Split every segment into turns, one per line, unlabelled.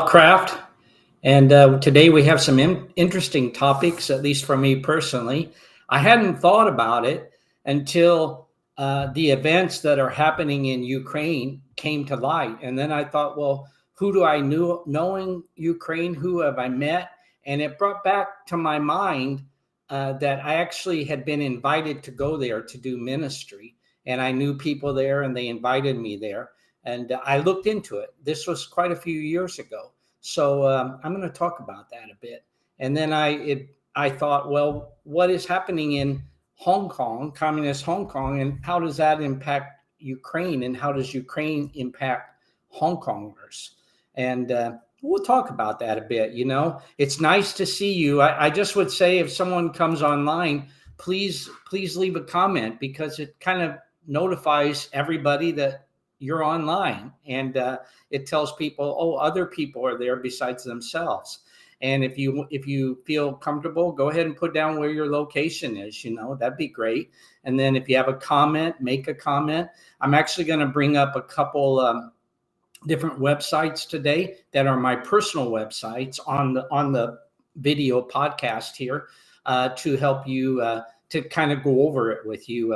Craft, and today we have some interesting topics, at least for me personally. I hadn't thought about it until the events that are happening in Ukraine came to light. And then I thought, well, who do I knowing Ukraine? Who have I met? And it brought back to my mind that I actually had been invited to go there to do ministry. And I knew people there and they invited me there. And I looked into it. This was quite a few years ago. So I'm going to talk about that a bit. And then I thought, well, what is happening in Hong Kong, communist Hong Kong, and how does that impact Ukraine? And how does Ukraine impact Hong Kongers? And we'll talk about that a bit. You know, it's nice to see you. I just would say if someone comes online, please leave a comment, because it kind of notifies everybody that you're online, and it tells people, oh, other people are there besides themselves. And if you feel comfortable, go ahead and put down where your location is. You know, that'd be great. And then if you have a comment, make a comment. I'm actually going to bring up a couple different websites today that are my personal websites on the video podcast here to help you to kind of go over it with you,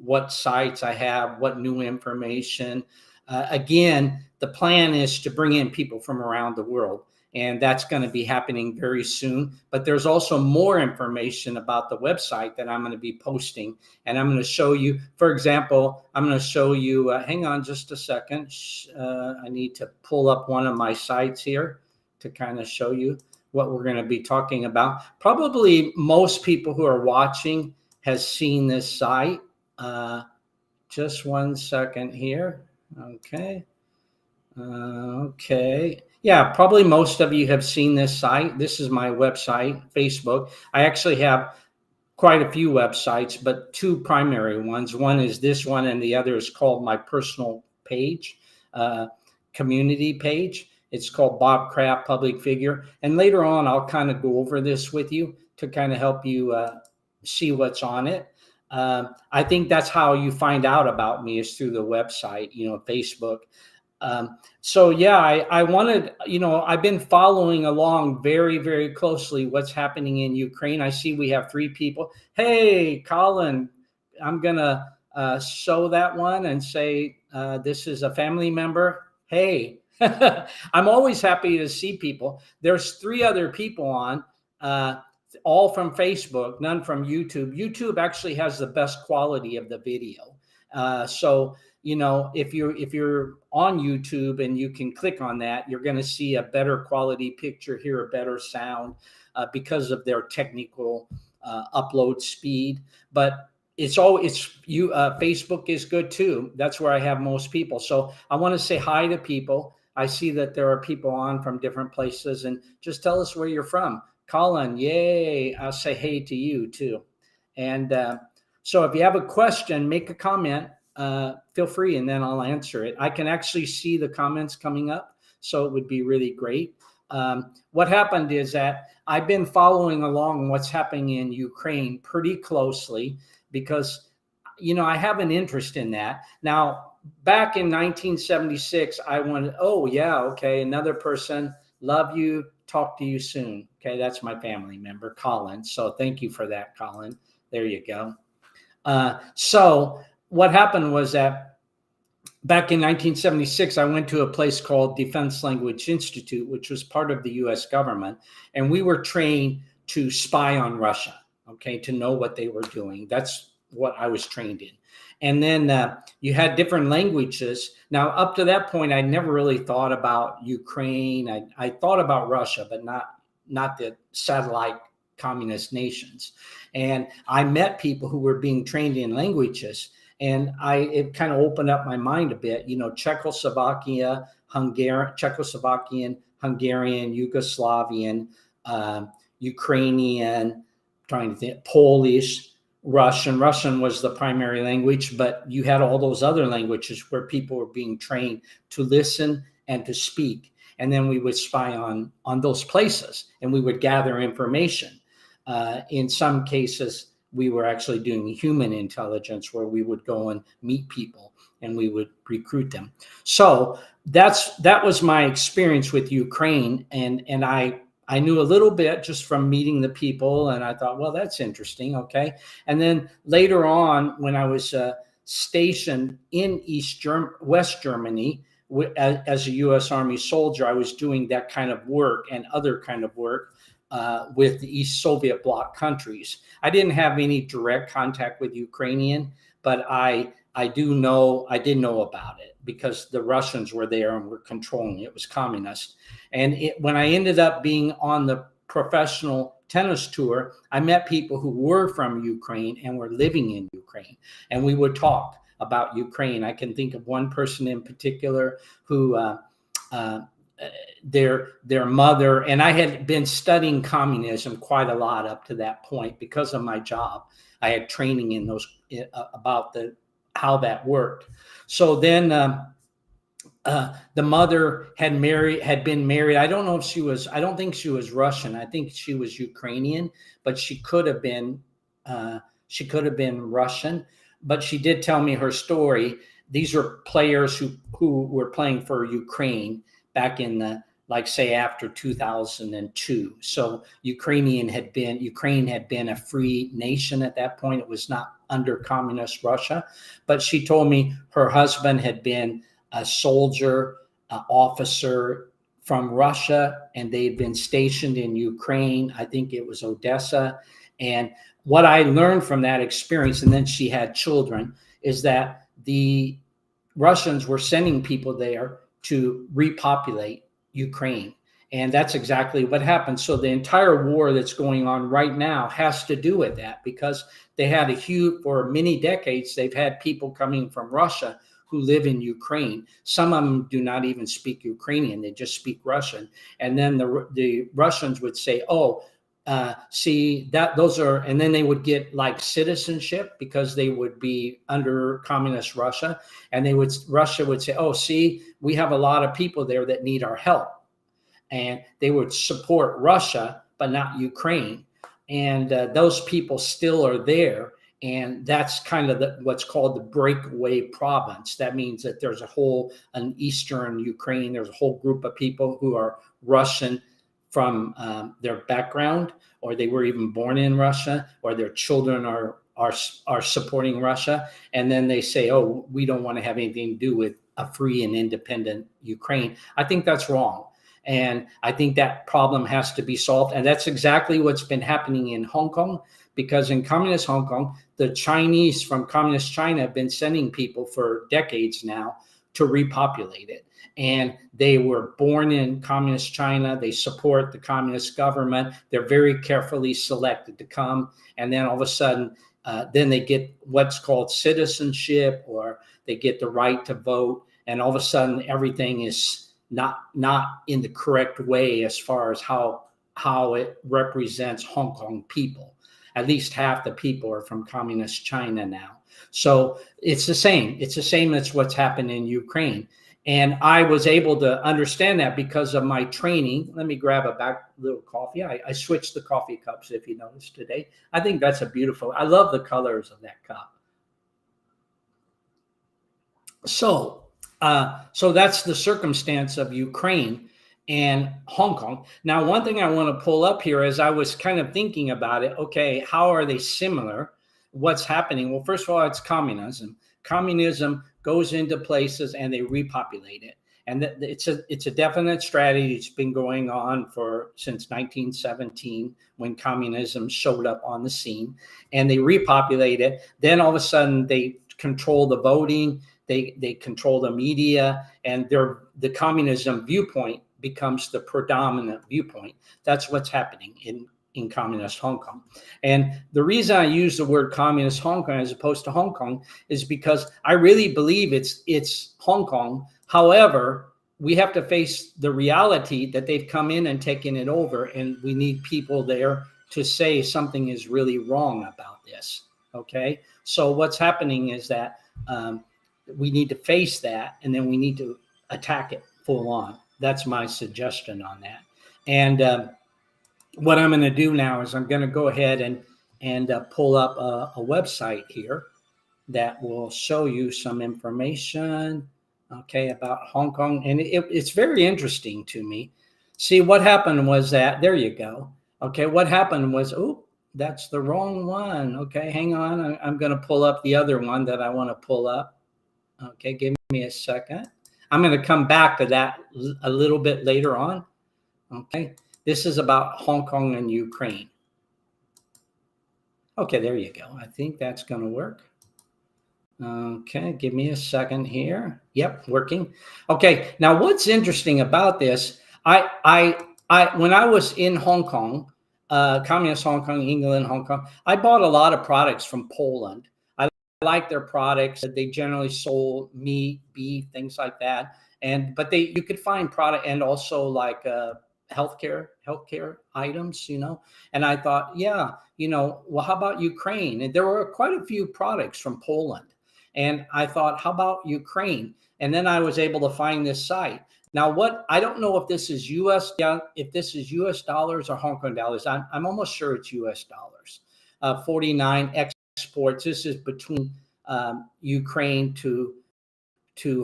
what sites I have, what new information. Again, the plan is to bring in people from around the world, and that's going to be happening very soon. But there's also more information about the website that I'm going to be posting, and I'm going to show you. For example, I'm going to show you, hang on just a second. I need to pull up one of my sites here to kind of show you what we're going to be talking about. Probably most people who are watching has seen this site. Just one second here. Okay. Okay. Yeah, probably most of you have seen this site. This is my website, Facebook. I actually have quite a few websites, but two primary ones. One is this one, and the other is called my personal page, community page. It's called Bob Kraft Public Figure. And later on, I'll kind of go over this with you to kind of help you see what's on it. I think that's how you find out about me, is through the website, you know, Facebook. So yeah, I wanted, you know, I've been following along very, very closely what's happening in Ukraine. I see we have 3 people. Hey, Colin, I'm going to show that one and say this is a family member. Hey. I'm always happy to see people. There's 3 other people on, all from Facebook, none from YouTube. YouTube actually has the best quality of the video. So, you know, if you're on YouTube and you can click on that, you're going to see a better quality picture, hear a better sound because of their technical upload speed. But Facebook is good too. That's where I have most people. So I want to say hi to people. I see that there are people on from different places, and just tell us where you're from. Colin, yay. I'll say hey to you too. And so if you have a question, make a comment, feel free, and then I'll answer it. I can actually see the comments coming up, so it would be really great. What happened is that I've been following along what's happening in Ukraine pretty closely because, you know, I have an interest in that. Now, back in 1976, I went, oh, yeah, okay, another person, love you, talk to you soon. Okay, that's my family member, Colin. So thank you for that, Colin. There you go. So what happened was that back in 1976, I went to a place called Defense Language Institute, which was part of the U.S. government, and we were trained to spy on Russia, okay, to know what they were doing. That's what I was trained in. And then you had different languages. Now, up to that point, I never really thought about Ukraine. I thought about Russia, but not the satellite communist nations. And I met people who were being trained in languages, and it kind of opened up my mind a bit. You know, Czechoslovakian, Hungarian, Yugoslavian, Ukrainian, trying to think, Polish, Russian. Russian was the primary language, but you had all those other languages where people were being trained to listen and to speak. And then we would spy on those places, and we would gather information. In some cases, we were actually doing human intelligence, where we would go and meet people and we would recruit them. So that was my experience with Ukraine, and I knew a little bit just from meeting the people, and I thought, well, that's interesting, okay. And then later on, when I was stationed in West Germany as a U.S. Army soldier, I was doing that kind of work and other kind of work with the East Soviet bloc countries. I didn't have any direct contact with Ukrainian, but I did know about it because the Russians were there and were controlling it. It was communist. And when I ended up being on the professional tennis tour, I met people who were from Ukraine and were living in Ukraine, and we would talk about Ukraine. I can think of one person in particular who their mother, and I had been studying communism quite a lot up to that point because of my job. I had training in those about how that worked. So then the mother had been married. I don't know if she was, I don't think she was Russian. I think she was Ukrainian, but she could have been Russian. But she did tell me her story. These are players who were playing for Ukraine back in the, like, say, after 2002. So Ukraine had been a free nation at that point. It was not under communist Russia. But she told me her husband had been a soldier, officer from Russia, and they had been stationed in Ukraine. I think it was Odessa. And what I learned from that experience, and then she had children, is that the Russians were sending people there to repopulate Ukraine. And that's exactly what happened. So the entire war that's going on right now has to do with that, because they had for many decades, they've had people coming from Russia who live in Ukraine. Some of them do not even speak Ukrainian, they just speak Russian. And then the Russians would say, see that those are, and then they would get like citizenship because they would be under communist Russia. And Russia would say, oh, see, we have a lot of people there that need our help. And they would support Russia, but not Ukraine. And those people still are there. And that's kind of what's called the breakaway province. That means that there's an Eastern Ukraine, there's a whole group of people who are Russian from their background, or they were even born in Russia, or their children are supporting Russia. And then they say, oh, we don't want to have anything to do with a free and independent Ukraine. I think that's wrong. And I think that problem has to be solved. And that's exactly what's been happening in Hong Kong, because in communist Hong Kong, the Chinese from communist China have been sending people for decades now to repopulate it. And they were born in communist China. They support the communist government. They're very carefully selected to come. And then all of a sudden, then they get what's called citizenship, or they get the right to vote. And all of a sudden, everything is not in the correct way as far as how it represents Hong Kong people. At least half the people are from communist China now. So it's the same. It's the same as what's happened in Ukraine. And I was able to understand that because of my training. Let me grab a little coffee. I switched the coffee cups, if you noticed today. I think that's I love the colors of that cup. So that's the circumstance of Ukraine and Hong Kong. Now, one thing I want to pull up here, as I was kind of thinking about it, okay, how are they similar? What's happening? Well, first of all, it's communism. Communism goes into places and they repopulate it. And it's a definite strategy. It's been going on since 1917, when communism showed up on the scene, and they repopulate it. Then all of a sudden they control the voting. They control the media, and the communism viewpoint becomes the predominant viewpoint. That's what's happening in communist Hong Kong. And the reason I use the word communist Hong Kong as opposed to Hong Kong is because I really believe it's Hong Kong. However, we have to face the reality that they've come in and taken it over, and we need people there to say something is really wrong about this. Okay, so what's happening is that we need to face that, and then we need to attack it full on. That's my suggestion on that. And what I'm going to do now is I'm going to go ahead and pull up a website here. that will show you some information, okay, about Hong Kong. And it's very interesting to me. See, what happened was that, there you go. Okay, what happened was, oh, that's the wrong one. Okay, hang on. I'm going to pull up the other one that I want to pull up. Okay, give me a second. I'm going to come back to that a little bit later on. Okay, this is about Hong Kong and Ukraine. Okay, there you go. I think that's going to work. Okay, give me a second here. Yep, working. Okay, now what's interesting about this, I when I was in Hong Kong, communist Hong Kong, England, Hong Kong, I bought a lot of products from Poland. I like their products. They generally sold meat, beef, things like that. But you could find product, and also like healthcare items, you know. And I thought, yeah, you know, well, how about Ukraine? And there were quite a few products from Poland. And I thought, how about Ukraine? And then I was able to find this site. Now, I don't know if this is US dollars or Hong Kong dollars. I'm almost sure it's US dollars. 49 exports. This is between Ukraine to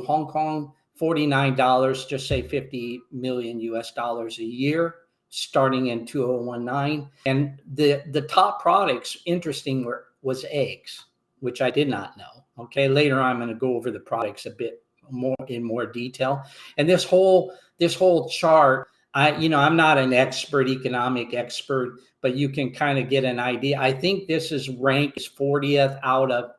Hong Kong. $49, just say 50 million US dollars a year, starting in 2019. And the top products, interesting, was eggs, which I did not know. Okay, later I'm going to go over the products a bit more in more detail. And this whole chart, I'm not an economic expert, but you can kind of get an idea. I think this is ranked as 40th out of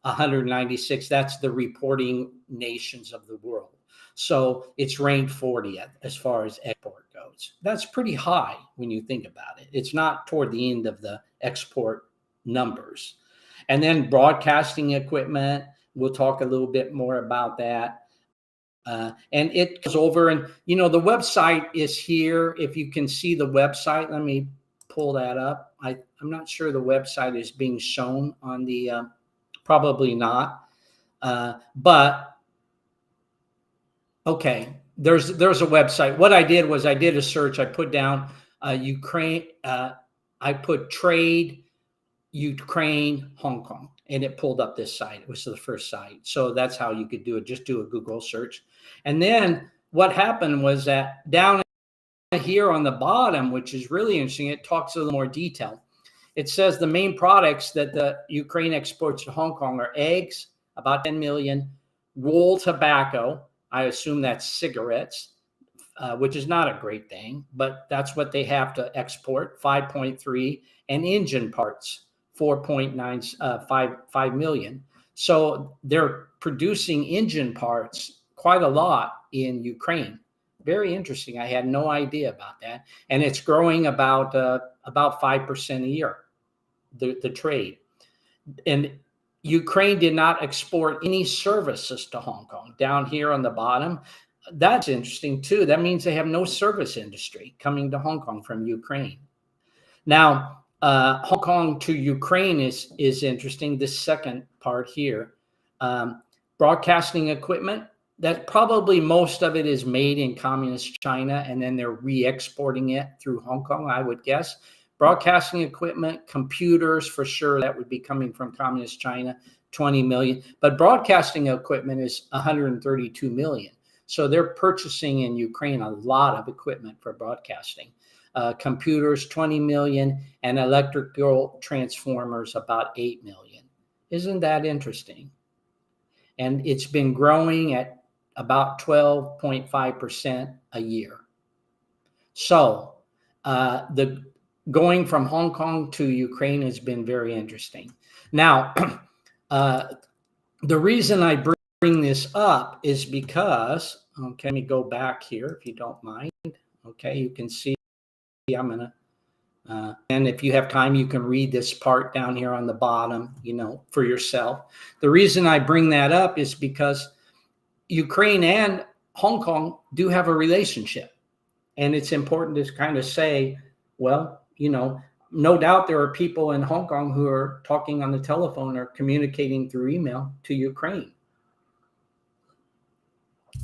196. That's the reporting nations of the world. So it's ranked 40th as far as export goes. That's pretty high when you think about it. It's not toward the end of the export numbers. And then broadcasting equipment, we'll talk a little bit more about that. And it goes over, and the website is here. If you can see the website, let me pull that up. I'm not sure the website is being shown on the, probably not. But okay, there's a website. What I did was I did a search. I put down Ukraine. I put trade Ukraine, Hong Kong, and it pulled up this site. It was the first site. So that's how you could do it. Just do a Google search. And then what happened was that down here on the bottom, which is really interesting, it talks a little more detail. It says the main products that the Ukraine exports to Hong Kong are eggs, about 10 million, rolled tobacco. I assume that's cigarettes, which is not a great thing, but that's what they have to export, 5.3, and engine parts, 4.95 million. So they're producing engine parts quite a lot in Ukraine. Very interesting. I had no idea about that. And it's growing about 5% a year, the trade. And Ukraine did not export any services to Hong Kong. Down here on the bottom, that's interesting too. That means they have no service industry coming to Hong Kong from Ukraine. Now, Hong Kong to Ukraine is interesting. This second part here, broadcasting equipment, that probably most of it is made in communist China, and then they're re-exporting it through Hong Kong, I would guess. Broadcasting equipment, computers, for sure, that would be coming from communist China, 20 million. But broadcasting equipment is 132 million. So they're purchasing in Ukraine a lot of equipment for broadcasting. Computers, 20 million, and electrical transformers, about 8 million. Isn't that interesting? And it's been growing at about 12.5% a year. So the going from Hong Kong to Ukraine has been very interesting. Now, the reason I bring this up is because, okay, let me go back here if you don't mind. Okay, you can see I'm going to, and if you have time, you can read this part down here on the bottom, for yourself. The reason I bring that up is because Ukraine and Hong Kong do have a relationship. And it's important to kind of say, well, no doubt there are people in Hong Kong who are talking on the telephone or communicating through email to Ukraine.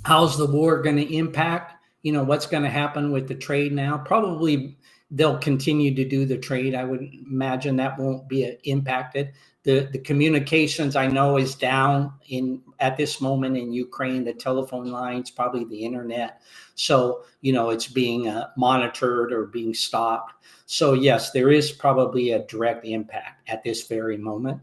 How's the war going to impact? What's going to happen with the trade now? Probably they'll continue to do the trade. I would imagine that won't be impacted. the communications I know is down at this moment in Ukraine, the telephone lines, probably the internet. So, it's being monitored or being stopped. So yes, there is probably a direct impact at this very moment.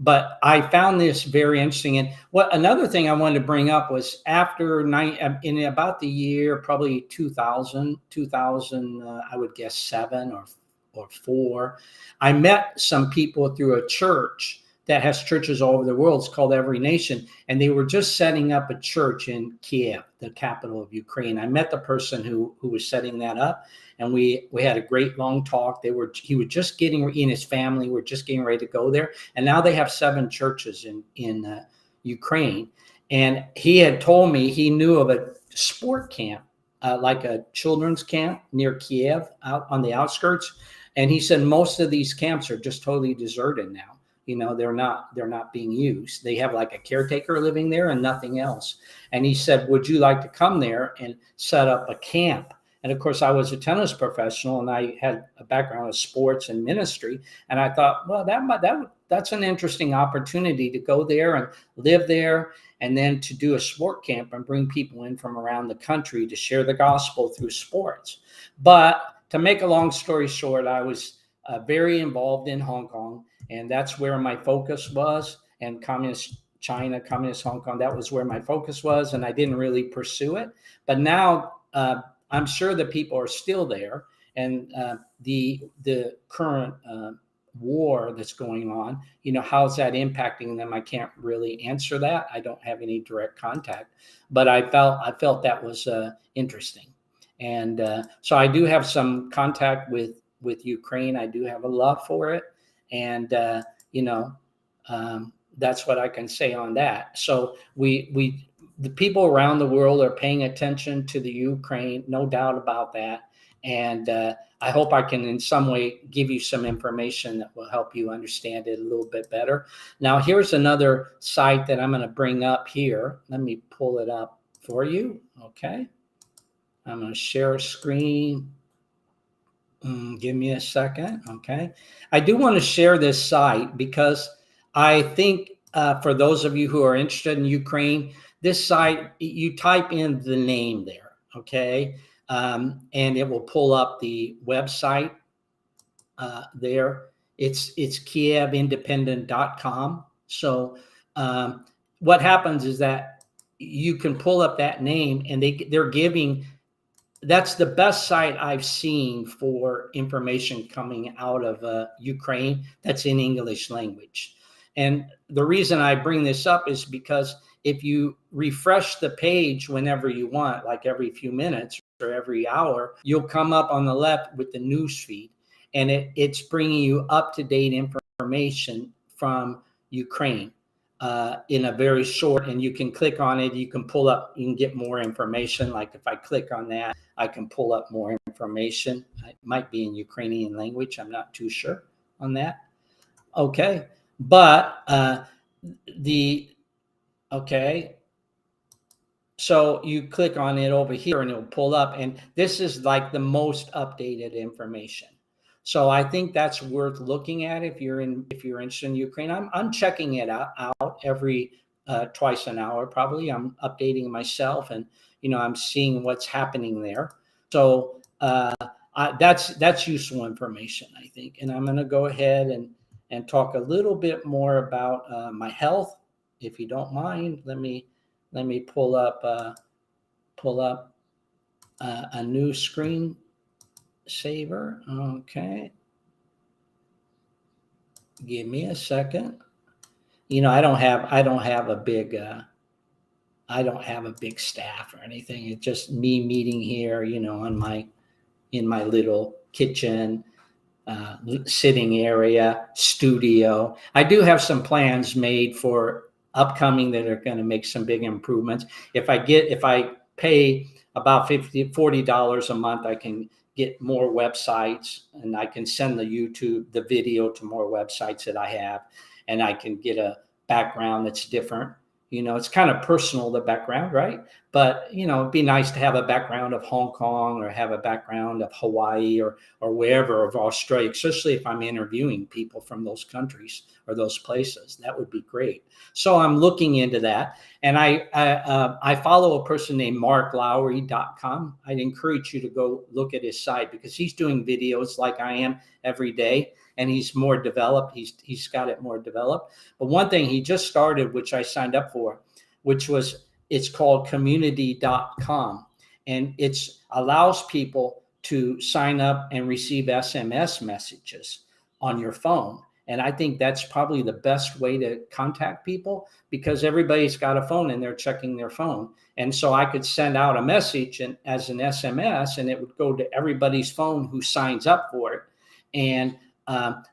But I found this very interesting. And another thing I wanted to bring up was in about the year, probably 2000, I would guess 7 or 4, I met some people through a church that has churches all over the world. It's called Every Nation. And they were just setting up a church in Kiev, the capital of Ukraine. I met the person who was setting that up. And we had a great long talk. He was just in his family were just getting ready to go there. And now they have 7 churches in Ukraine. And he had told me he knew of a sport camp, like a children's camp near Kiev, out on the outskirts. And he said most of these camps are just totally deserted now. They're not being used. They have like a caretaker living there and nothing else. And he said, would you like to come there and set up a camp? And of course, I was a tennis professional and I had a background of sports and ministry. And I thought, well, that's an interesting opportunity to go there and live there, and then to do a sport camp and bring people in from around the country to share the gospel through sports. But to make a long story short, I was very involved in Hong Kong, and that's where my focus was. And communist China, communist Hong Kong, that was where my focus was, and I didn't really pursue it. But now I'm sure the people are still there, and the current war that's going on, how's that impacting them? I can't really answer that. I don't have any direct contact, but I felt that was interesting. And so I do have some contact with Ukraine. I do have a love for it. And, that's what I can say on that. So the people around the world are paying attention to the Ukraine, no doubt about that. And I hope I can in some way give you some information that will help you understand it a little bit better. Now, here's another site that I'm going to bring up here. Let me pull it up for you. Okay. I'm going to share a screen. Give me a second. Okay. I do want to share this site because I think for those of you who are interested in Ukraine, this site, you type in the name there. Okay. And it will pull up the website there. It's kievindependent.com. So what happens is that you can pull up that name, and they're giving. That's the best site I've seen for information coming out of Ukraine that's in English language. And the reason I bring this up is because if you refresh the page whenever you want, like every few minutes or every hour, you'll come up on the left with the news feed, and it's bringing you up-to-date information from Ukraine in a very short, and you can click on it. You can get more information. Like if I click on that, I can pull up more information. It might be in Ukrainian language. I'm not too sure on that. Okay. But okay. So you click on it over here and it'll pull up, and this is like the most updated information. So I think that's worth looking at if you're interested in Ukraine. I'm checking it out every twice an hour probably. I'm updating myself, and I'm seeing what's happening there. So that's useful information, I think. And I'm going to go ahead and talk a little bit more about my health, if you don't mind. Let me pull up a new screen saver. Okay, give me a second. I don't have a big staff or anything. It's just me meeting here, in my little kitchen, sitting area, studio. I do have some plans made for upcoming that are going to make some big improvements. If I pay about $40 a month, I can get more websites, and I can send the video to more websites that I have, and I can get a background that's different. It's kind of personal, the background, right? But, it'd be nice to have a background of Hong Kong or have a background of Hawaii or wherever, of Australia, especially if I'm interviewing people from those countries or those places. That would be great. So I'm looking into that. And I follow a person named marklowry.com. I'd encourage you to go look at his site because he's doing videos like I am every day. And he's more developed. He's got it more developed. But one thing he just started, which I signed up for, it's called community.com. And it allows people to sign up and receive SMS messages on your phone. And I think that's probably the best way to contact people because everybody's got a phone and they're checking their phone. And so I could send out a message as an SMS and it would go to everybody's phone who signs up for it. And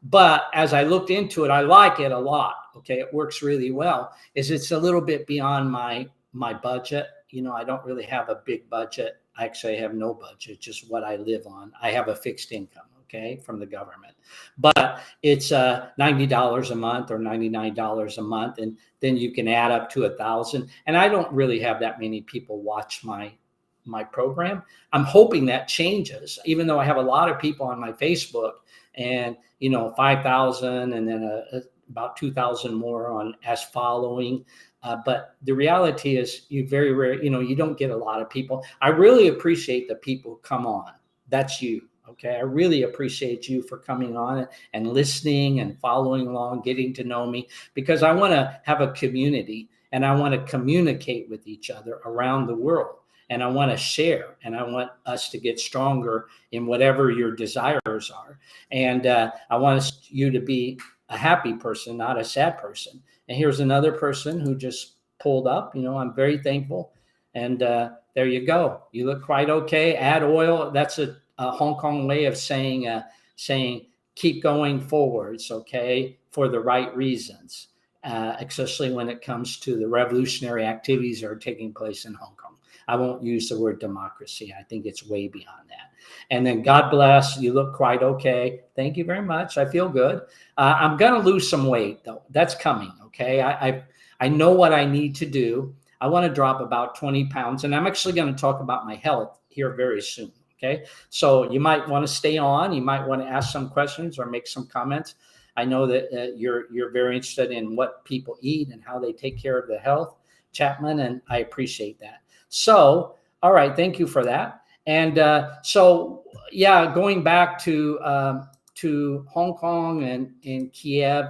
but as I looked into it, I like it a lot. Okay, it works really well. It's a little bit beyond my budget. I don't really have a big budget. Actually, I have no budget, just what I live on. I have a fixed income, okay, from the government. But it's $90 a month or $99 a month, and then you can add up to 1,000. And I don't really have that many people watch my program. I'm hoping that changes, even though I have a lot of people on my Facebook and 5,000 and then about 2,000 more on as following. But the reality is you very rare, you don't get a lot of people. I really appreciate the people who come on. That's you. Okay. I really appreciate you for coming on and listening and following along, getting to know me, because I want to have a community and I want to communicate with each other around the world. And I want to share and I want us to get stronger in whatever your desires are. And I want you to be a happy person, not a sad person. And here's another person who just pulled up. I'm very thankful. And there you go. You look quite okay. Add oil. That's a Hong Kong way of saying keep going forwards, okay, for the right reasons, especially when it comes to the revolutionary activities that are taking place in Hong Kong. I won't use the word democracy. I think it's way beyond that. And then God bless. You look quite okay. Thank you very much. I feel good. I'm going to lose some weight, though. That's coming, okay? I know what I need to do. I want to drop about 20 pounds, and I'm actually going to talk about my health here very soon, okay? So you might want to stay on. You might want to ask some questions or make some comments. I know that you're very interested in what people eat and how they take care of their health, Chapman, and I appreciate that. So, all right, thank you for that. And going back to Hong Kong and Kiev,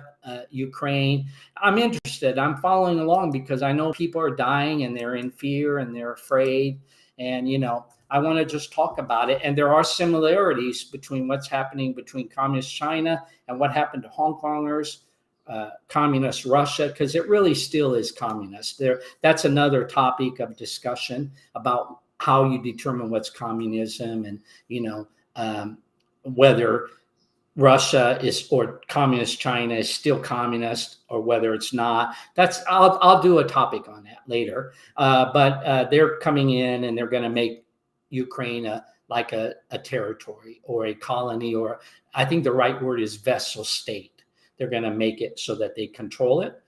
Ukraine, I'm interested. I'm following along because I know people are dying and they're in fear and they're afraid. And, I want to just talk about it. And there are similarities between what's happening between communist China and what happened to Hong Kongers, communist Russia, because it really still is communist. That's another topic of discussion about how you determine what's communism and, whether Russia is or communist China is still communist or whether it's not. I'll do a topic on that later. But they're coming in and they're going to make Ukraine like a territory or a colony, or I think the right word is vassal state. They're going to make it so that they control it.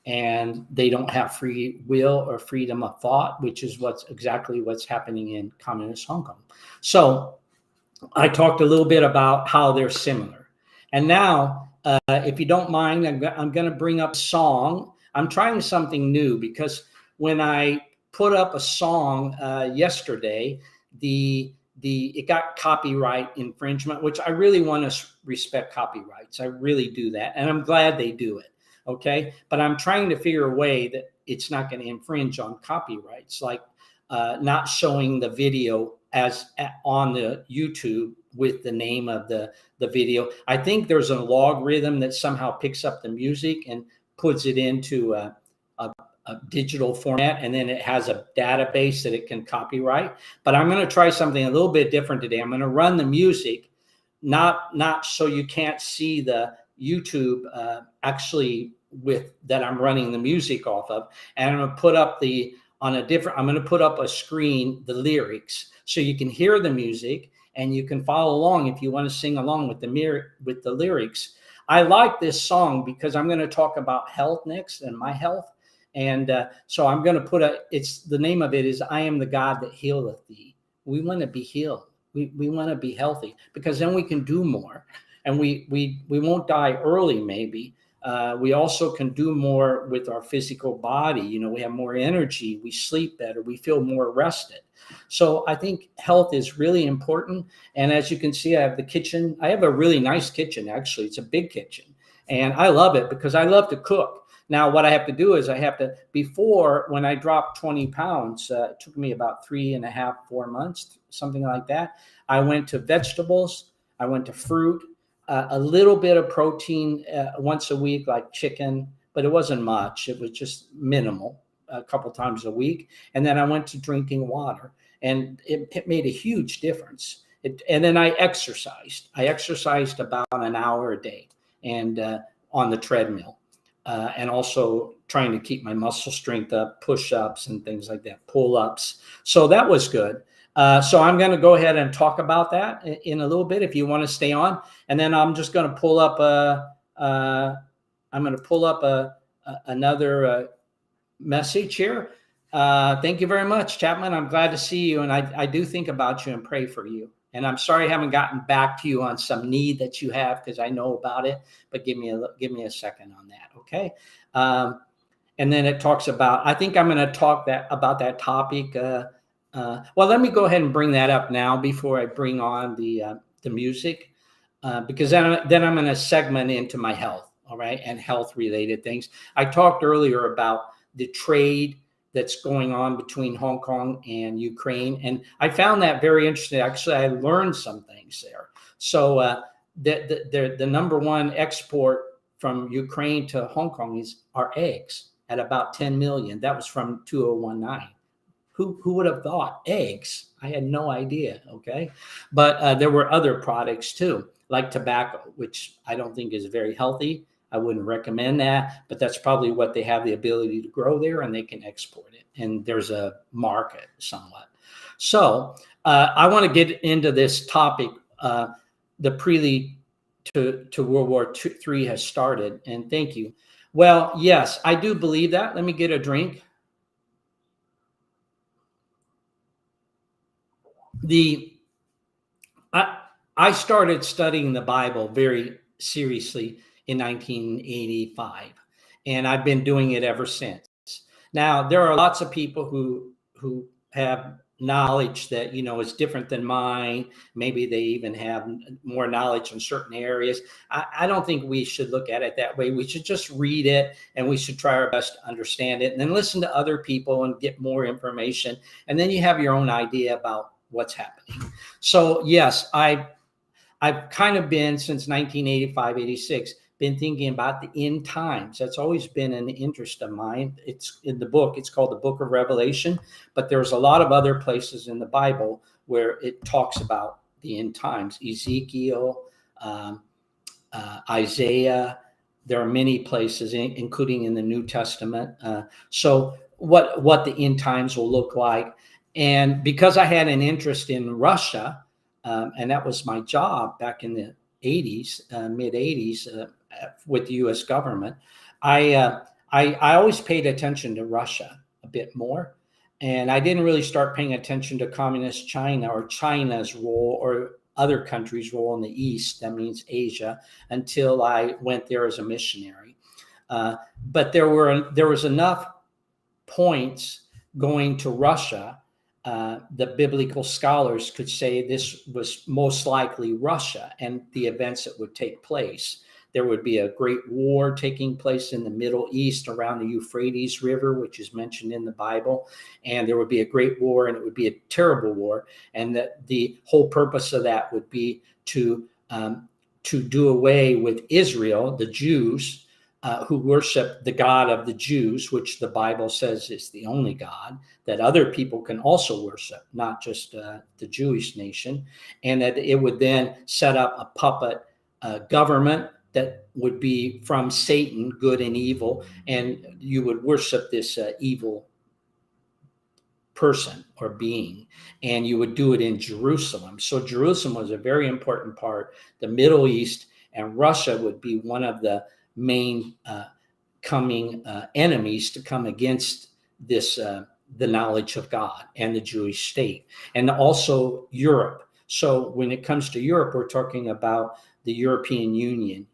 And they don't have free will or freedom of thought, which is exactly what's happening in communist Hong Kong. So I talked a little bit about how they're similar. And now, if you don't mind, I'm going to bring up a song. I'm trying something new because when I put up a song yesterday, it got copyright infringement, which I really want to respect copyrights. I really do that. And I'm glad they do it. Okay. But I'm trying to figure a way that it's not going to infringe on copyrights, like not showing the video as on the YouTube with the name of the video. I think there's a logarithm that somehow picks up the music and puts it into a digital format, and then it has a database that it can copyright. But I'm going to try something a little bit different today. I'm going to run the music, not so you can't see the YouTube actually with that I'm running the music off of, and I'm going to put up I'm going to put up a screen the lyrics so you can hear the music and you can follow along if you want to sing along with the lyrics. I like this song because I'm going to talk about health next and my health. And so I'm going to put the name of it is I am the God that healeth thee. We want to be healed. We want to be healthy, because then we can do more, and we won't die early. Maybe we also can do more with our physical body. We have more energy, we sleep better, we feel more rested. So I think health is really important. And as you can see, I have the kitchen. I have a really nice kitchen, actually. It's a big kitchen, and I love it because I love to cook. Now, what I have to do is before, when I dropped 20 pounds, it took me about 3.5, 4 months, something like that. I went to vegetables, I went to fruit, a little bit of protein once a week, like chicken, but it wasn't much. It was just minimal, a couple times a week. And then I went to drinking water, and it made a huge difference. And then I exercised. I exercised about an hour a day, and on the treadmill. And also trying to keep my muscle strength up, push-ups and things like that, pull-ups. So that was good. So I'm going to go ahead and talk about that in a little bit, if you want to stay on. And then I'm just going to pull up another message here. Thank you very much, Chapman. I'm glad to see you, and I do think about you and pray for you. And I'm sorry I haven't gotten back to you on some need that you have, because I know about it. But give me a second on that, okay? And then it talks about. I think I'm going to talk about that topic. Well, let me go ahead and bring that up now before I bring on the music, because then I'm going to segment into my health, all right, and health related things. I talked earlier about the trade that's going on between Hong Kong and Ukraine. And I found that very interesting. Actually, I learned some things there. So the number one export from Ukraine to Hong Kong are eggs at about 10 million. That was from 2019. Who would have thought? Eggs? I had no idea, okay? But there were other products too, like tobacco, which I don't think is very healthy. I wouldn't recommend that, but that's probably what they have the ability to grow there, and they can export it. And there's a market somewhat. So I want to get into this topic. The prelude to World War III has started, and thank you. Well, yes, I do believe that. Let me get a drink. I started studying the Bible very seriously in 1985, and I've been doing it ever since. Now, there are lots of people who have knowledge that is different than mine. Maybe they even have more knowledge in certain areas. I don't think we should look at it that way. We should just read it, and we should try our best to understand it, and then listen to other people and get more information, and then you have your own idea about what's happening. So yes, I've kind of been, since 1985, 86, been thinking about the end times. That's always been an interest of mine. It's in the book. It's called the Book of Revelation, but there's a lot of other places in the Bible where it talks about the end times. Ezekiel, Isaiah. There are many places, including in the New Testament. So what the end times will look like. And because I had an interest in Russia, and that was my job back in the 80s, mid 80s, with the U.S. government, I always paid attention to Russia a bit more. And I didn't really start paying attention to communist China or China's role or other countries' role in the East, that means Asia, until I went there as a missionary. But there was enough points going to Russia. The biblical scholars could say this was most likely Russia and the events that would take place. There would be a great war taking place in the Middle East around the Euphrates River, which is mentioned in the Bible. And there would be a great war, and it would be a terrible war. And that the whole purpose of that would be to do away with Israel, the Jews, who worship the God of the Jews, which the Bible says is the only God that other people can also worship, not just the Jewish nation. And that it would then set up a puppet government that would be from Satan, good and evil, and you would worship this evil person or being, and you would do it in Jerusalem. So Jerusalem was a very important part. The Middle East and Russia would be one of the main coming enemies to come against this the knowledge of God and the Jewish state, and also Europe. So when it comes to Europe, we're talking about the European Union,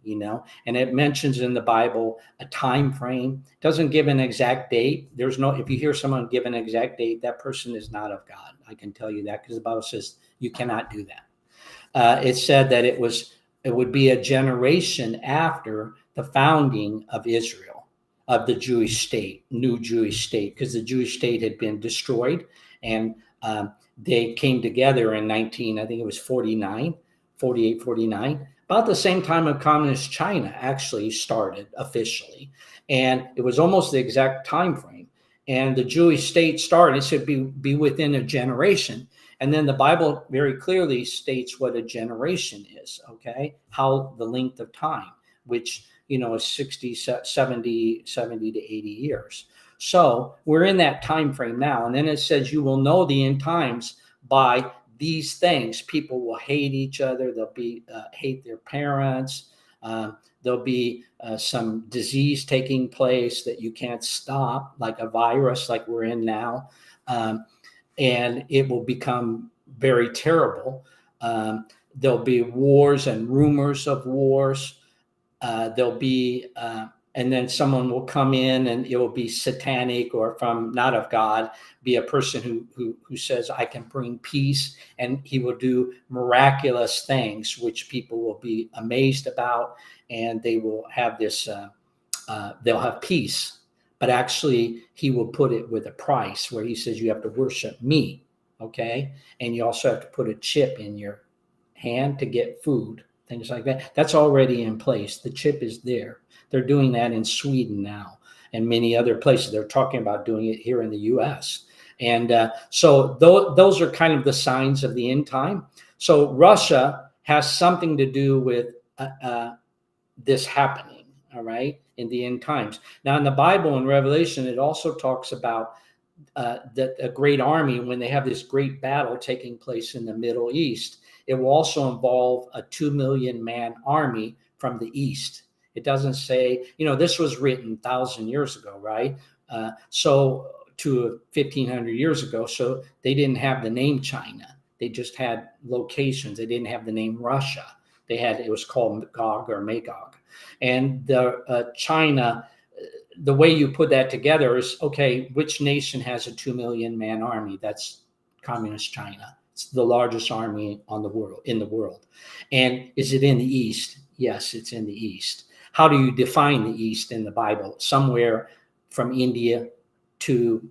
and it mentions in the Bible a time frame. It doesn't give an exact date. There's no, if you hear someone give an exact date, that person is not of God. I can tell you that, because the Bible says you cannot do that. It said that it would be a generation after the founding of Israel, of the Jewish state, new Jewish state, because the Jewish state had been destroyed, and they came together in I think it was 48, 49, about the same time of communist China actually started officially. And it was almost the exact time frame. And the Jewish state started, it should be within a generation. And then the Bible very clearly states what a generation is, okay? How the length of time, which, is 60, 70 to 80 years. So we're in that time frame now. And then it says, you will know the end times by these things. People will hate each other. They'll be hate their parents. There'll be some disease taking place that you can't stop, like a virus like we're in now. And it will become very terrible. There'll be wars and rumors of wars. There'll be, and then someone will come in and it will be satanic or from not of God, be a person who says, I can bring peace, and he will do miraculous things, which people will be amazed about, and they will have this, they'll have peace. But actually, he will put it with a price where he says, you have to worship me, okay? And you also have to put a chip in your hand to get food, things like that. That's already in place. The chip is there. They're doing that in Sweden now and many other places. They're talking about doing it here in the U.S. And so those are kind of the signs of the end time. So Russia has something to do with this happening, all right, in the end times. Now, in the Bible, in Revelation, it also talks about that a great army, when they have this great battle taking place in the Middle East, it will also involve a 2 million man army from the East. It doesn't say, this was written 1,000 years ago, right? So to 1,500 years ago. So they didn't have the name China. They just had locations. They didn't have the name Russia. It was called Gog or Magog. And the China, the way you put that together is, okay, which nation has a 2 million man army? That's communist China. It's the largest army in the world. And is it in the East? Yes, it's in the East. How do you define the East in the Bible? Somewhere from India to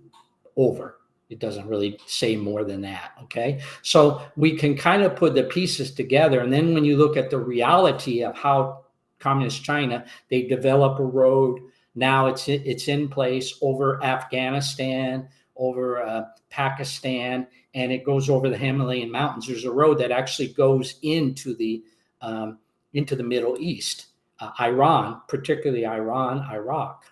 over. It doesn't really say more than that, okay? So we can kind of put the pieces together. And then when you look at the reality of how communist China, they develop a road. Now it's in place over Afghanistan, over Pakistan, and it goes over the Himalayan mountains. There's a road that actually goes into the Middle East, Iran, particularly Iran, Iraq.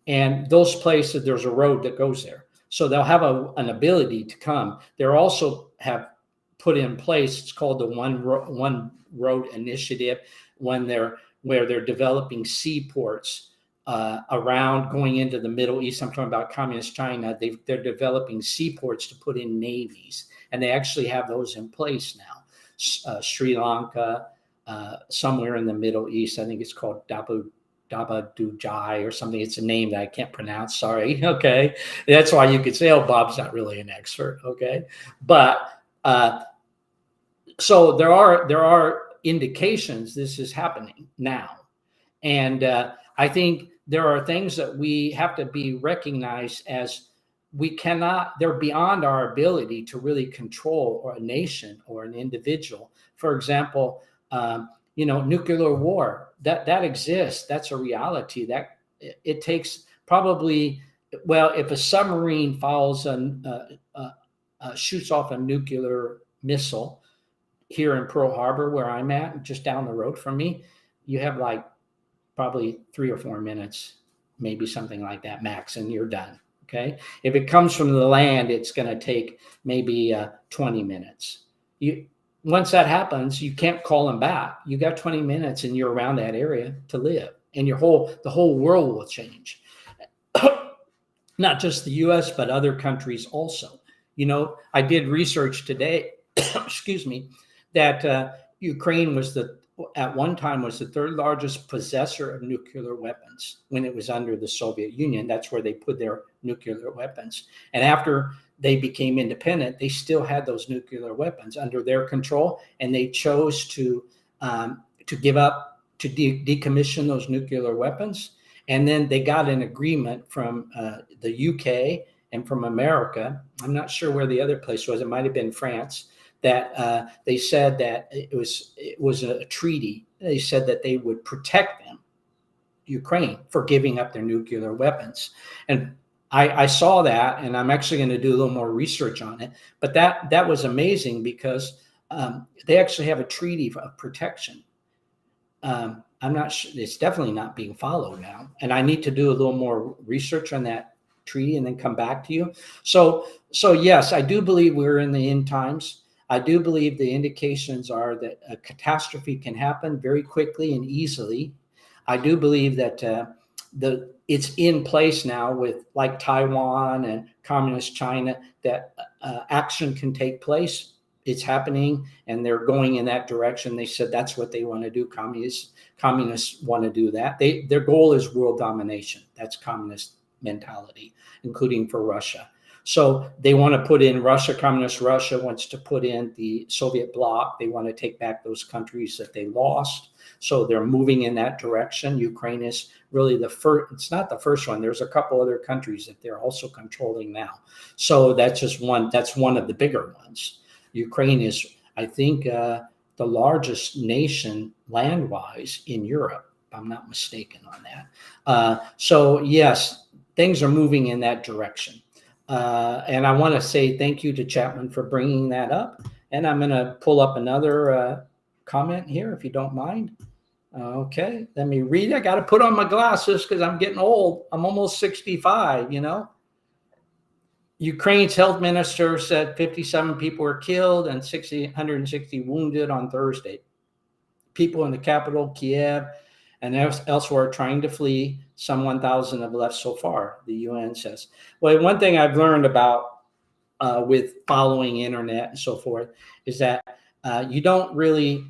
And those places, there's a road that goes there. So they'll have an ability to come. They're also have put in place, it's called the One Road Initiative, where they're developing seaports around going into the Middle East. I'm talking about communist China. They're developing seaports to put in navies, and they actually have those in place now. Sri Lanka, somewhere in the Middle East, I think it's called Dabadujai or something. It's a name that I can't pronounce. Sorry. Okay. That's why you could say, oh, Bob's not really an expert. Okay. But so there are indications this is happening now. And I think there are things that we have to be recognized as they're beyond our ability to really control a nation or an individual. For example, nuclear war, that exists. That's a reality. That it takes probably, if a submarine shoots off a nuclear missile here in Pearl Harbor, where I'm at, just down the road from me, you have like probably 3 or 4 minutes, maybe something like that max, and you're done. Okay. If it comes from the land, it's going to take maybe 20 minutes. Once that happens, you can't call them back. You got 20 minutes and you're around that area to live. and the whole world will change. Not just the US, but other countries also. You know, I did research today, excuse me, that Ukraine was at one time was the third largest possessor of nuclear weapons when it was under the Soviet Union. That's where they put their nuclear weapons. And after they became independent, they still had those nuclear weapons under their control, and they chose to give up, to decommission those nuclear weapons. And then they got an agreement from the UK and from America. I'm not sure where the other place was. It might have been France. That they said that it was a treaty. They said that they would protect them, Ukraine, for giving up their nuclear weapons. And I saw that, and I'm actually going to do a little more research on it. But that was amazing because they actually have a treaty of protection. I'm not sure, it's definitely not being followed now. And I need to do a little more research on that treaty and then come back to you. So yes, I do believe we're in the end times. I do believe the indications are that a catastrophe can happen very quickly and easily. I do believe that it's in place now with like Taiwan and communist China, that action can take place. It's happening, and they're going in that direction. They said that's what they want to do. Communists want to do that. Their goal is world domination. That's communist mentality, including for Russia. So they want to put in Russia. Communist Russia wants to put in the Soviet bloc. They want to take back those countries that they lost. So they're moving in that direction. Ukraine is really the first. It's not the first one. There's a couple other countries that they're also controlling now. So that's just one. That's one of the bigger ones. Ukraine is, I think, the largest nation land-wise in Europe, if I'm not mistaken on that. So yes, things are moving in that direction. And I want to say thank you to Chapman for bringing that up. And I'm going to pull up another comment here, if you don't mind. Okay, let me read. I got to put on my glasses because I'm getting old. I'm almost 65, you know. Ukraine's health minister said 57 people were killed and 160 wounded on Thursday. People in the capital, Kiev, and elsewhere trying to flee. Some 1,000 have left so far, the UN says. Well, one thing I've learned about with following internet and so forth is that you don't really,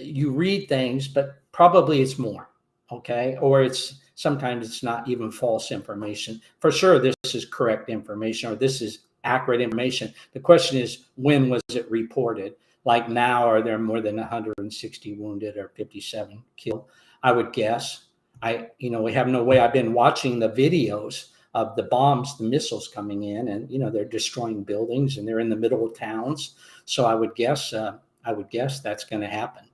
you read things, but probably it's more, okay? Or sometimes it's not even false information. For sure, this is correct information, or this is accurate information. The question is, when was it reported? Like now, are there more than 160 wounded or 57 killed? I would guess. We have no way. I've been watching the videos of the bombs, the missiles coming in, and they're destroying buildings, and they're in the middle of towns. So I would guess that's going to happen.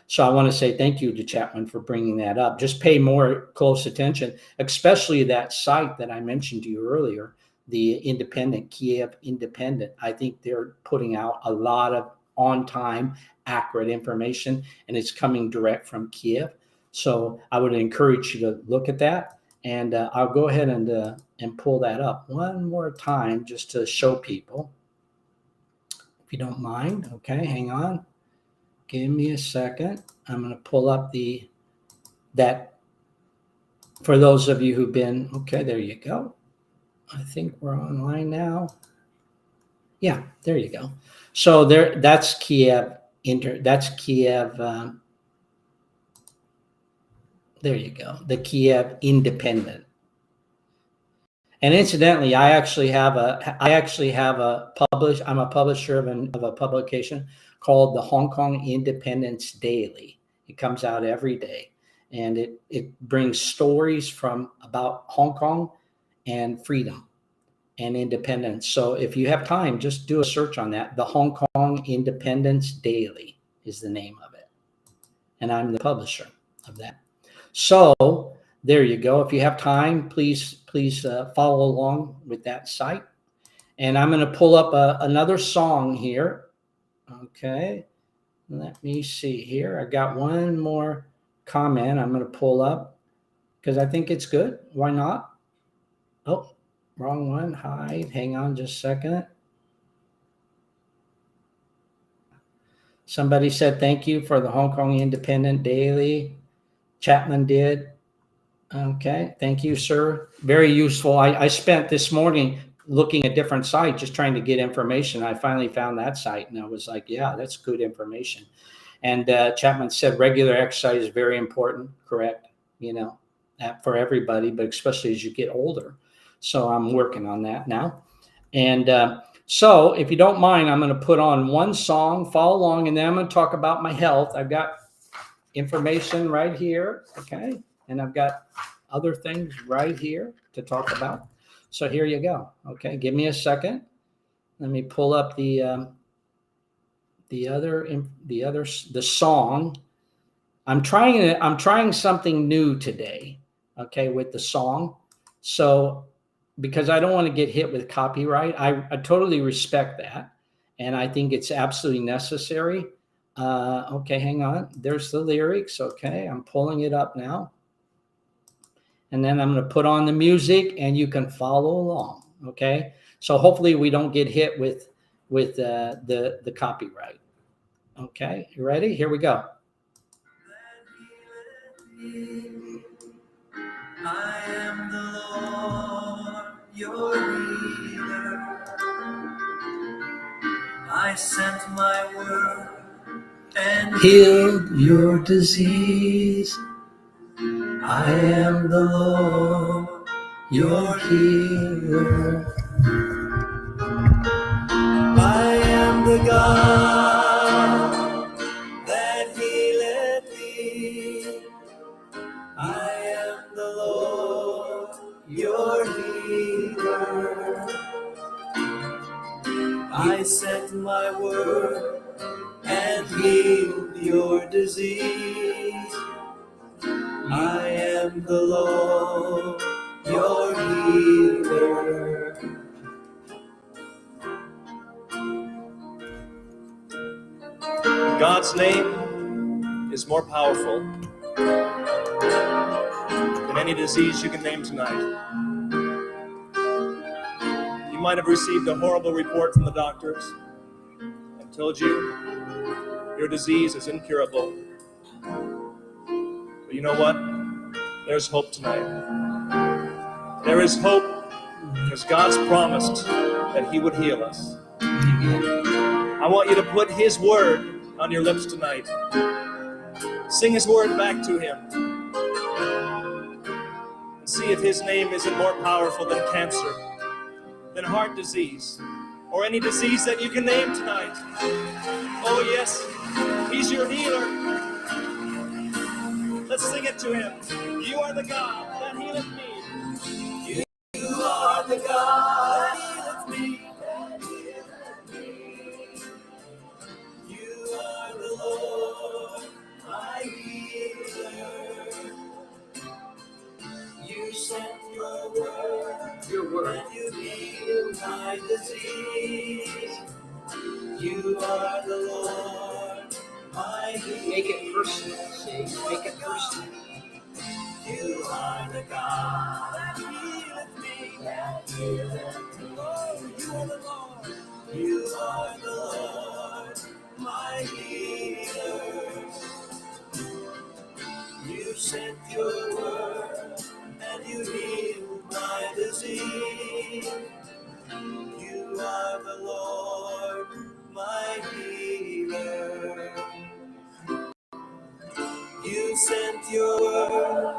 So I want to say thank you to Chapman for bringing that up. Just pay more close attention, especially that site that I mentioned to you earlier, the Independent, Kiev Independent. I think they're putting out a lot of on-time, accurate information, and it's coming direct from Kiev. So I would encourage you to look at that, and I'll go ahead and pull that up one more time just to show people, if you don't mind. Okay, hang on. Give me a second. I'm going to pull up that for those of you who've been, okay, there you go. I think we're online now. Yeah, there you go. So that's Kiev. That's Kiev. There you go. The Kiev Independent. And incidentally, I'm a publisher of a publication called the Hong Kong Independence Daily. It comes out every day, and it brings stories about Hong Kong and freedom and independence. So if you have time, just do a search on that. The Hong Kong Independence Daily is the name of it. And I'm the publisher of that. So there you go. If you have time, please follow along with that site. And I'm going to pull up another song here. Okay. Let me see here. I got one more comment I'm going to pull up because I think it's good. Why not? Oh, wrong one. Hide. Hang on just a second. Somebody said thank you for the Hong Kong Independent Daily. Chapman did. Okay, thank you, sir. Very useful. I spent this morning looking at different sites, just trying to get information. I finally found that site, and I was like, yeah, that's good information. And Chapman said regular exercise is very important, correct? You know, for everybody, but especially as you get older. So I'm working on that now. And so if you don't mind, I'm going to put on one song, follow along, and then I'm going to talk about my health. I've got information right here, okay? And I've got other things right here to talk about. So here you go, okay? Give me a second. Let me pull up the song. I'm trying something new today, okay, with the song. So because I don't want to get hit with copyright, I totally respect that, and I think it's absolutely necessary. Okay, hang on. There's the lyrics. Okay, I'm pulling it up now, and then I'm going to put on the music, and you can follow along. Okay, so hopefully we don't get hit with the copyright. Okay, you ready? Here we go. I am the Lord, your healer. I sent my word and healed your disease. I am the Lord, your healer. I am the God that healeth thee. I am the Lord, your healer. I sent my word and healed your disease. I am the Lord, your healer.
God's name is more powerful than any disease you can name tonight. You might have received a horrible report from the doctors and told you your disease is incurable. But you know what? There's hope tonight. There is hope because God's promised that He would heal us. I want you to put His word on your lips tonight. Sing His word back to Him. And see if His name isn't more powerful than cancer, than heart disease, or any disease that you can name tonight. Oh yes, He's your healer. Let's sing it to Him. You are the God that healeth me. You are the God that healeth me. You are the Lord, my healer. You sent your word, and you healed my disease. You are the Lord, my healer. Make it personal, see? Make it personal. You are the God that healeth me. Oh, you are the Lord. You are the Lord, my healer. You sent your word and you healed my disease. You are the Lord, my healer. You sent your word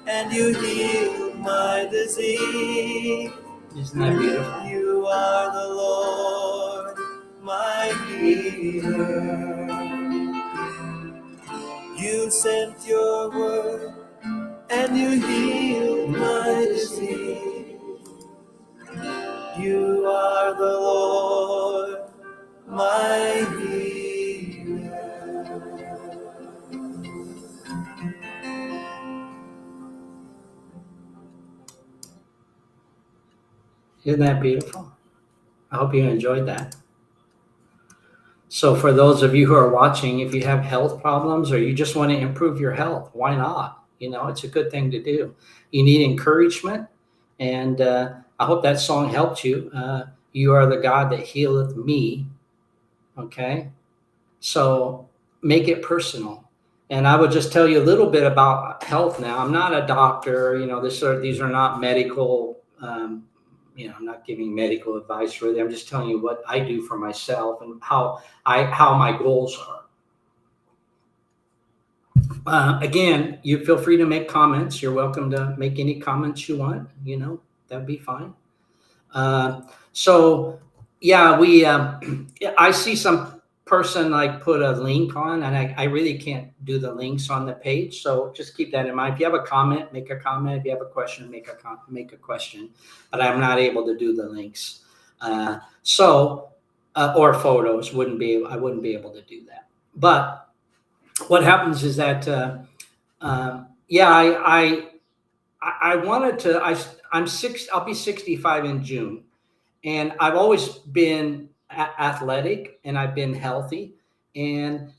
and you healed my disease. Isn't that beautiful? You are the Lord, my healer. You sent your word and you healed my disease. You are the Lord, my healer. Isn't that beautiful? I hope you enjoyed that. So for those of you who are watching, if you have health problems or you just want to improve your health, why not? You know, it's a good thing to do. You need encouragement, and I hope that song helped you. You are the God that healeth me. Okay, so make it personal. And I will just tell you a little bit about health now. I'm not a doctor, these are not medical, I'm not giving medical advice really. I'm just telling you what I do for myself and how my goals are. Again, you feel free to make comments. You're welcome to make any comments you want, that'd be fine. So yeah, I see some person like put a link on, and I really can't do the links on the page. So just keep that in mind. If you have a comment, make a comment. If you have a question, make a question, but I'm not able to do the links. Or photos I wouldn't be able to do that. But what happens is that, I wanted to, I'll be 65 in June. And I've always been athletic and I've been healthy. And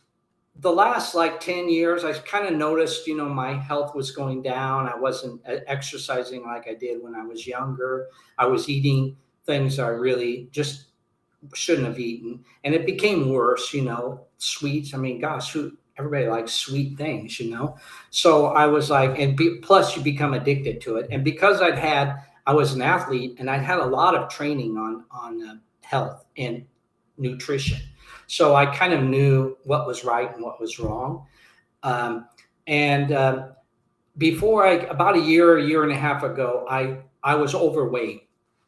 the last like 10 years, I kind of noticed, my health was going down. I wasn't exercising like I did when I was younger. I was eating things I really just shouldn't have eaten. And it became worse, sweets. I mean, gosh, everybody likes sweet things, So I was like, plus you become addicted to it. And because I was an athlete and I'd had a lot of training on health and nutrition. So I kind of knew what was right and what was wrong. And before about a year and a half ago, I was overweight.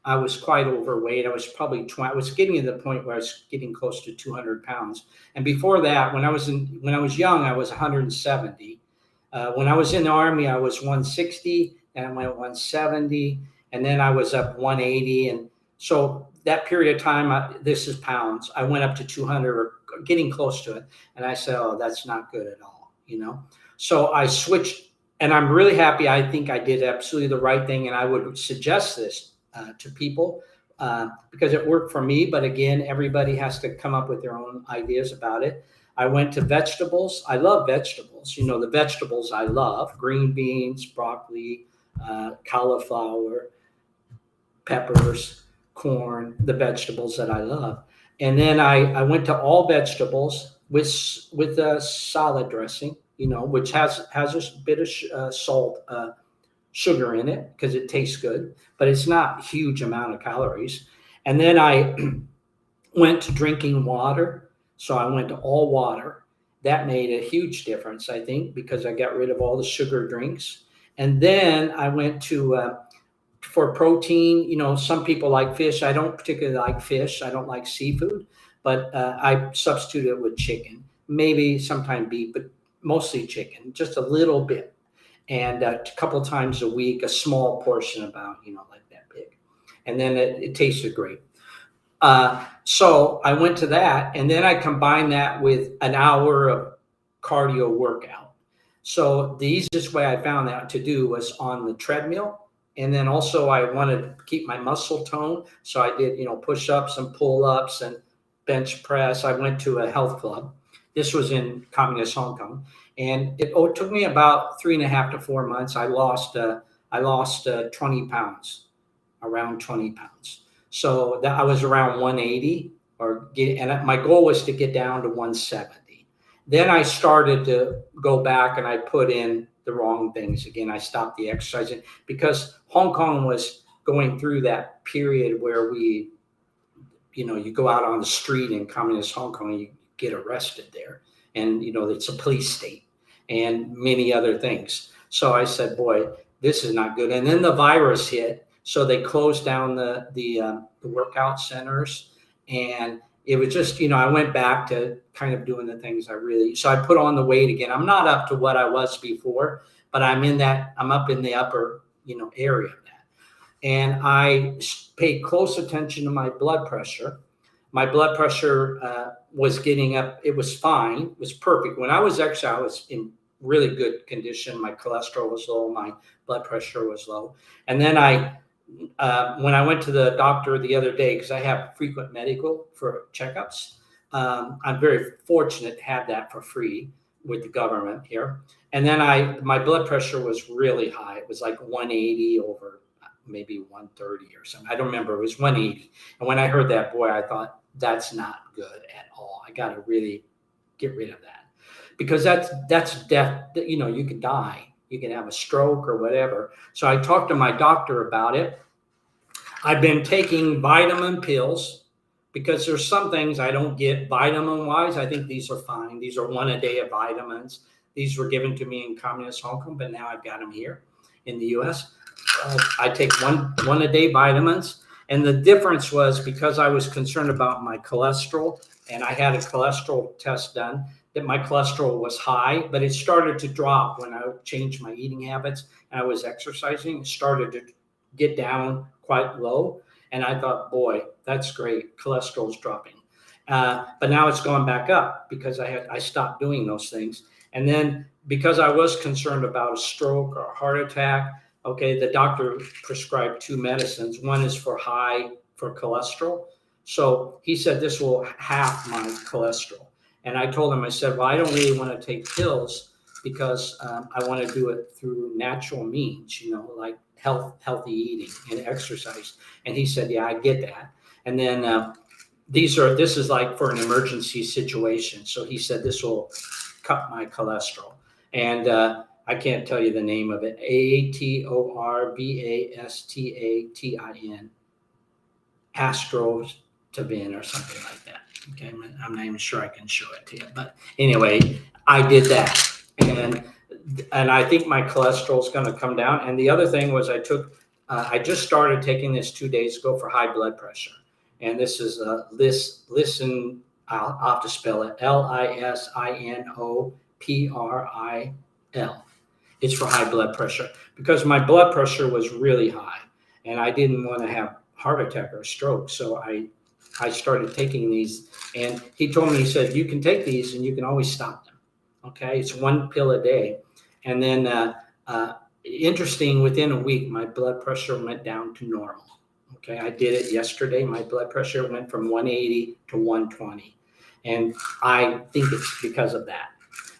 I was quite overweight. I was probably I was getting to the point where I was getting close to 200 pounds. And before that, when I was young, I was 170. When I was in the Army, I was 160, and I went 170, and then I was up 180. And so that period of time, this is pounds, I went up to 200 or getting close to it. And I said, oh, that's not good at all, So I switched, and I'm really happy. I think I did absolutely the right thing. And I would suggest this to people because it worked for me. But again, everybody has to come up with their own ideas about it. I went to vegetables. I love vegetables. The vegetables I love: green beans, broccoli, cauliflower, peppers, corn, the vegetables that I love. And then I went to all vegetables with a salad dressing, which has a bit of salt, sugar in it because it tastes good, but it's not a huge amount of calories. And then I went to drinking water. So I went to all water. That made a huge difference, I think, because I got rid of all the sugar drinks. And then I went to, for protein, some people like fish. I don't particularly like fish. I don't like seafood, but I substitute it with chicken, maybe sometime beef, but mostly chicken, just a little bit. And a couple times a week, a small portion, about, like that big. And then it tasted great. So I went to that, and then I combined that with an hour of cardio workout. So the easiest way I found that to do was on the treadmill. And then also I wanted to keep my muscle tone. So I did, push-ups and pull-ups and bench press. I went to a health club. This was in communist Hong Kong. And it took me about 3.5 to 4 months. I lost 20 pounds, around 20 pounds. So that I was around 180 and my goal was to get down to 170. Then I started to go back and I put in the wrong things. Again, I stopped the exercising because Hong Kong was going through that period where you go out on the street in communist Hong Kong, and you get arrested there. And, it's a police state and many other things. So I said, boy, this is not good. And then the virus hit. So they closed down the workout centers. And it was just, I went back to kind of doing the things so I put on the weight again. I'm not up to what I was before, but I'm up in the upper, area of that. And I paid close attention to my blood pressure. My blood pressure was getting up. It was fine. It was perfect. When I was exercising, I was in really good condition. My cholesterol was low. My blood pressure was low. And then when I went to the doctor the other day, because I have frequent medical for checkups, I'm very fortunate to have that for free with the government here. And then my blood pressure was really high. It was like 180 over maybe 130 or something. I don't remember. It was 180. And when I heard that, boy, I thought, that's not good at all. I got to really get rid of that. because that's death. You know, you could die, you can have a stroke or whatever. So I talked to my doctor about it. I've been taking vitamin pills because there's some things I don't get vitamin wise. I think these are fine. These are 1 a day of vitamins. These were given to me in communist Hong Kong, but now I've got them here in the US. I take one a day vitamins. And the difference was because I was concerned about my cholesterol, and I had a cholesterol test done, that my cholesterol was high, but it started to drop when I changed my eating habits and I was exercising. It started to get down quite low. And I thought, boy, that's great. Cholesterol's dropping. But now it's gone back up because I stopped doing those things. And then because I was concerned about a stroke or a heart attack, okay, the doctor prescribed 2 medicines. One is for cholesterol. So he said this will halve my cholesterol. And I told him, I said, well, I don't really want to take pills because I want to do it through natural means, you know, like healthy eating and exercise. And he said, yeah, I get that. And then this is like for an emergency situation. So he said this will cut my cholesterol. And I can't tell you the name of it. Atorvastatin, Astrotabin or something like that. Okay, I'm not even sure I can show it to you. But anyway, I did that. And I think my cholesterol is going to come down. And the other thing was I just started taking this 2 days ago for high blood pressure. And this is listen, I'll have to spell it, LiSINOPRIL. It's for high blood pressure because my blood pressure was really high and I didn't want to have heart attack or stroke. So I started taking these, and he told me, he said, you can take these and you can always stop them. Okay. It's 1 pill a day. And then interesting, within a week, my blood pressure went down to normal. Okay. I did it yesterday. My blood pressure went from 180 to 120. And I think it's because of that.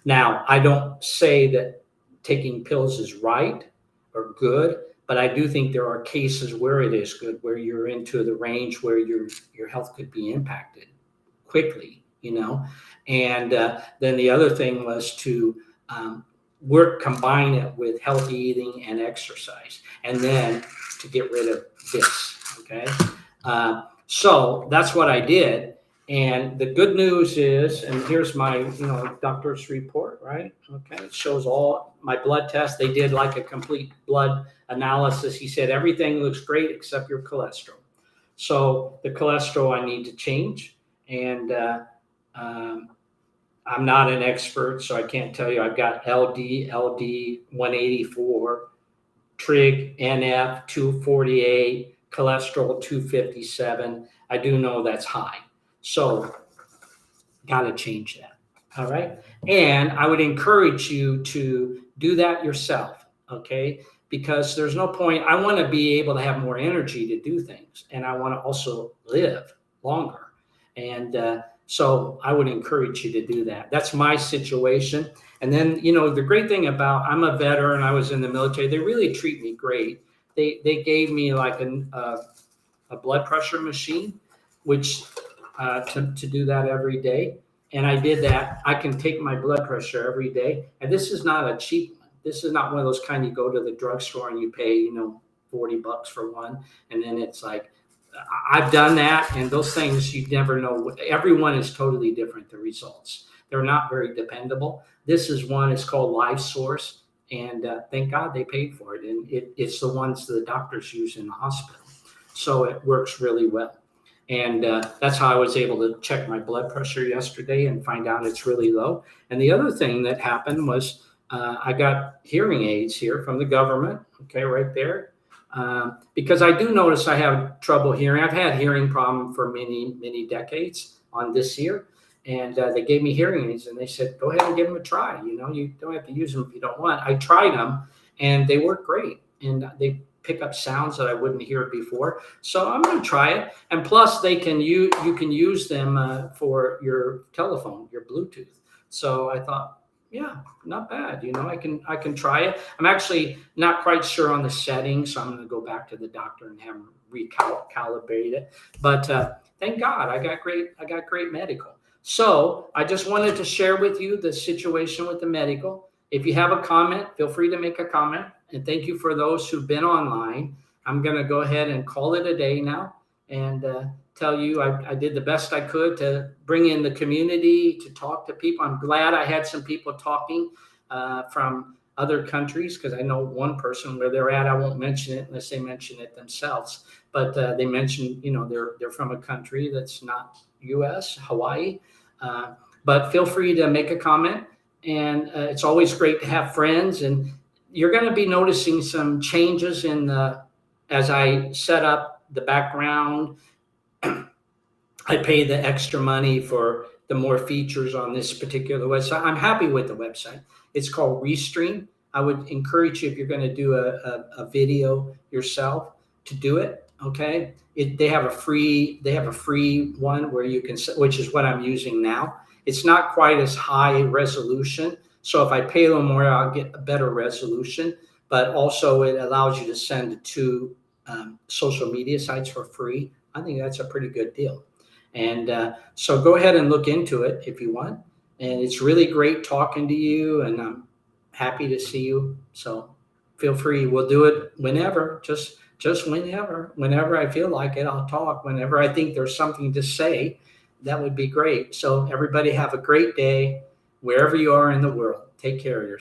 Now, I don't say that taking pills is right or good, but I do think there are cases where it is good, where you're into the range where your health could be impacted quickly, you know. And then the other thing was to combine it with healthy eating and exercise, and then to get rid of this, okay? So that's what I did. And the good news is, and here's my, doctor's report, right? Okay, it shows all my blood tests. They did like a complete blood analysis. He said, everything looks great except your cholesterol. So the cholesterol I need to change. And I'm not an expert, so I can't tell you. I've got LD 184, trig, NF 248, cholesterol 257. I do know that's high. So got to change that. All right. And I would encourage you to do that yourself. Okay. Because there's no point. I want to be able to have more energy to do things. And I want to also live longer. And so I would encourage you to do that. That's my situation. And then, the great thing about, I'm a veteran. I was in the military. They really treat me great. They gave me like a blood pressure machine, which to do that every day. And I did that. I can take my blood pressure every day. And this is not a cheap one. This is not one of those kind you go to the drugstore and you pay, $40 for one. And then it's like, I've done that. And those things, you never know. Everyone is totally different, the results. They're not very dependable. This is one, it's called Live Source. And thank God they paid for it. And it's the ones the doctors use in the hospital. So it works really well. And that's how I was able to check my blood pressure yesterday and find out it's really low. And the other thing that happened was I got hearing aids here from the government, okay, right there. Because I do notice I have trouble hearing. I've had hearing problem for many, many decades on this ear. And they gave me hearing aids and they said, go ahead and give them a try. You don't have to use them if you don't want. I tried them and they work great. And they pick up sounds that I wouldn't hear before. So I'm going to try it. And plus you can use them for your telephone, your Bluetooth. So I thought, yeah, not bad. I can try it. I'm actually not quite sure on the settings. So I'm going to go back to the doctor and have him recalibrate it. But thank God I got great medical. So I just wanted to share with you the situation with the medical. If you have a comment, feel free to make a comment. And thank you for those who've been online. I'm going to go ahead and call it a day now and tell you I did the best I could to bring in the community, to talk to people. I'm glad I had some people talking from other countries, because I know one person where they're at. I won't mention it unless they mention it themselves. But they mentioned, they're from a country that's not U.S., Hawaii. But feel free to make a comment. And it's always great to have friends. And you're going to be noticing some changes as I set up the background. I pay the extra money for the more features on this particular website. I'm happy with the website. It's called Restream. I would encourage you, if you're going to do a video yourself, to do it. Okay. They have a free one where you can, which is what I'm using now. It's not quite as high resolution. So if I pay a little more, I'll get a better resolution, but also it allows you to send to social media sites for free. I think that's a pretty good deal. And so go ahead and look into it if you want. And it's really great talking to you, and I'm happy to see you. So feel free. We'll do it whenever, just whenever I feel like it. I'll talk whenever I think there's something to say. That would be great. So everybody have a great day wherever you are in the world. Take care of yourself.